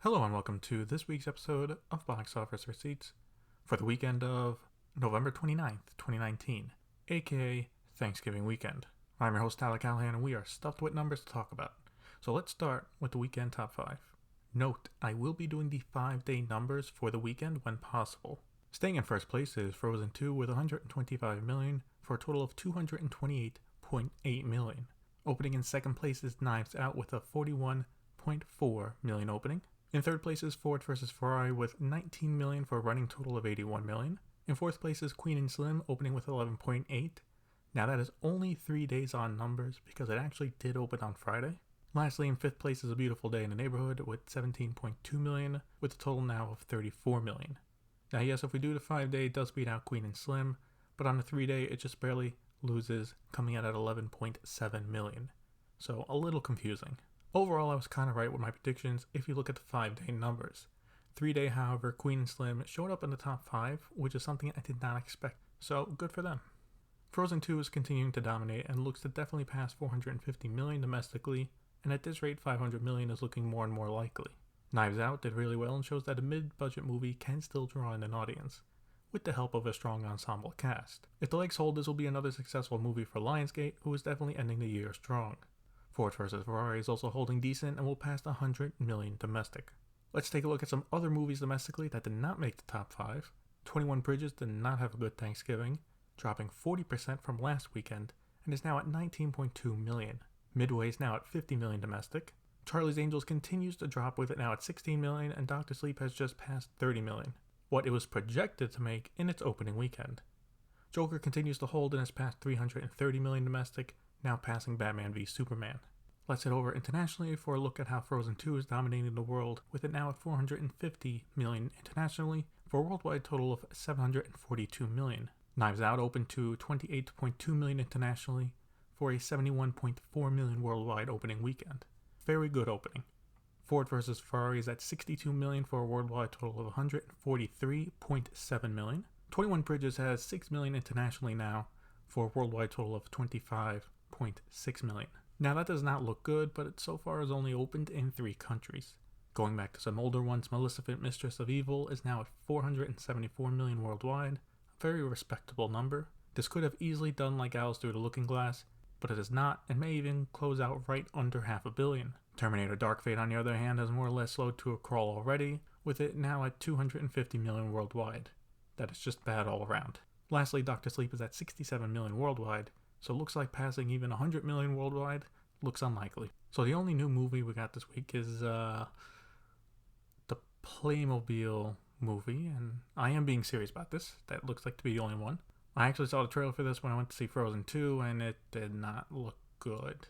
Hello and welcome to this week's episode of Box Office Receipts for the weekend of November 29th, 2019, aka Thanksgiving weekend. I'm your host Tyler Callahan and we are stuffed with numbers to talk about. So let's start with the weekend top 5. Note, I will be doing the 5-day numbers for the weekend when possible. Staying in first place is Frozen 2 with $125 million for a total of $228.8 million. Opening in second place is Knives Out with a $41.4 million opening. In third place is Ford vs. Ferrari with $19 million for a running total of $81 million. In fourth place is Queen and Slim opening with $11.8. Now that is only 3 days on numbers because it actually did open on Friday. Lastly, in fifth place is A Beautiful Day in the Neighborhood with $17.2 million with a total now of $34 million. Now yes, if we do the 5-day, it does beat out Queen and Slim, but on the 3-day it just barely loses, coming out at $11.7 million. So a little confusing. Overall, I was kind of right with my predictions if you look at the 5-day numbers. 3-day, however, Queen and Slim showed up in the top 5, which is something I did not expect, so good for them. Frozen 2 is continuing to dominate and looks to definitely pass $450 million domestically, and at this rate, $500 million is looking more and more likely. Knives Out did really well and shows that a mid-budget movie can still draw in an audience, with the help of a strong ensemble cast. If the legs hold, this will be another successful movie for Lionsgate, who is definitely ending the year strong. Ford vs. Ferrari is also holding decent and will pass $100 million domestic. Let's take a look at some other movies domestically that did not make the top 5. 21 Bridges did not have a good Thanksgiving, dropping 40% from last weekend and is now at $19.2 million. Midway is now at $50 million domestic. Charlie's Angels continues to drop with it now at $16 million, and Dr. Sleep has just passed $30 million, what it was projected to make in its opening weekend. Joker continues to hold and has passed $330 million domestic, now passing Batman v Superman. Let's head over internationally for a look at how Frozen 2 is dominating the world, with it now at $450 million internationally for a worldwide total of $742 million. Knives Out opened to $28.2 million internationally for a $71.4 million worldwide opening weekend. Very good opening. Ford vs. Ferrari is at $62 million for a worldwide total of $143.7 million. 21 Bridges has $6 million internationally now for a worldwide total of $25.6 million. Now that does not look good, but it so far has only opened in 3 countries. Going back to some older ones, Maleficent Mistress of Evil is now at $474 million worldwide, a very respectable number. This could have easily done like Alice Through the Looking Glass, but it is not, and may even close out right under $500 million. Terminator Dark Fate, on the other hand, has more or less slowed to a crawl already, with it now at $250 million worldwide. That is just bad all around. Lastly, Dr. Sleep is at $67 million worldwide, so it looks like passing even $100 million worldwide looks unlikely. So the only new movie we got this week is the Playmobil movie, and I am being serious about this. That looks like to be the only one. I actually saw the trailer for this when I went to see Frozen 2, and it did not look good.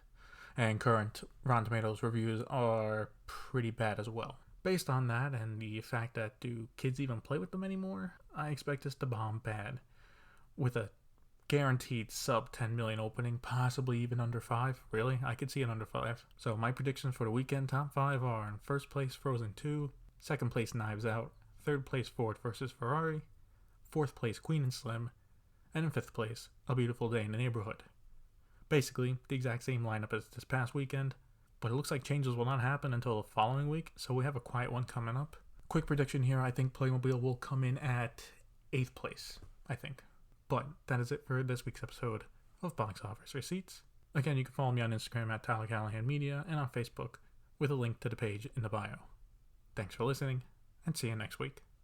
And current Rotten Tomatoes reviews are pretty bad as well. Based on that and the fact that do kids even play with them anymore, I expect this to bomb bad. With a guaranteed sub 10 million opening, possibly even under 5. Really? I could see it under 5. So my predictions for the weekend top 5 are: in first place Frozen 2, second place Knives Out, third place Ford vs. Ferrari, fourth place Queen and Slim, and in fifth place A Beautiful Day in the Neighborhood. Basically the exact same lineup as this past weekend, but it looks like changes will not happen until the following week, so we have a quiet one coming up. Quick prediction here, I think Playmobil will come in at 8th place, I think. But that is it for this week's episode of Box Office Receipts. Again, you can follow me on Instagram at Tyler Callahan Media and on Facebook with a link to the page in the bio. Thanks for listening, and see you next week.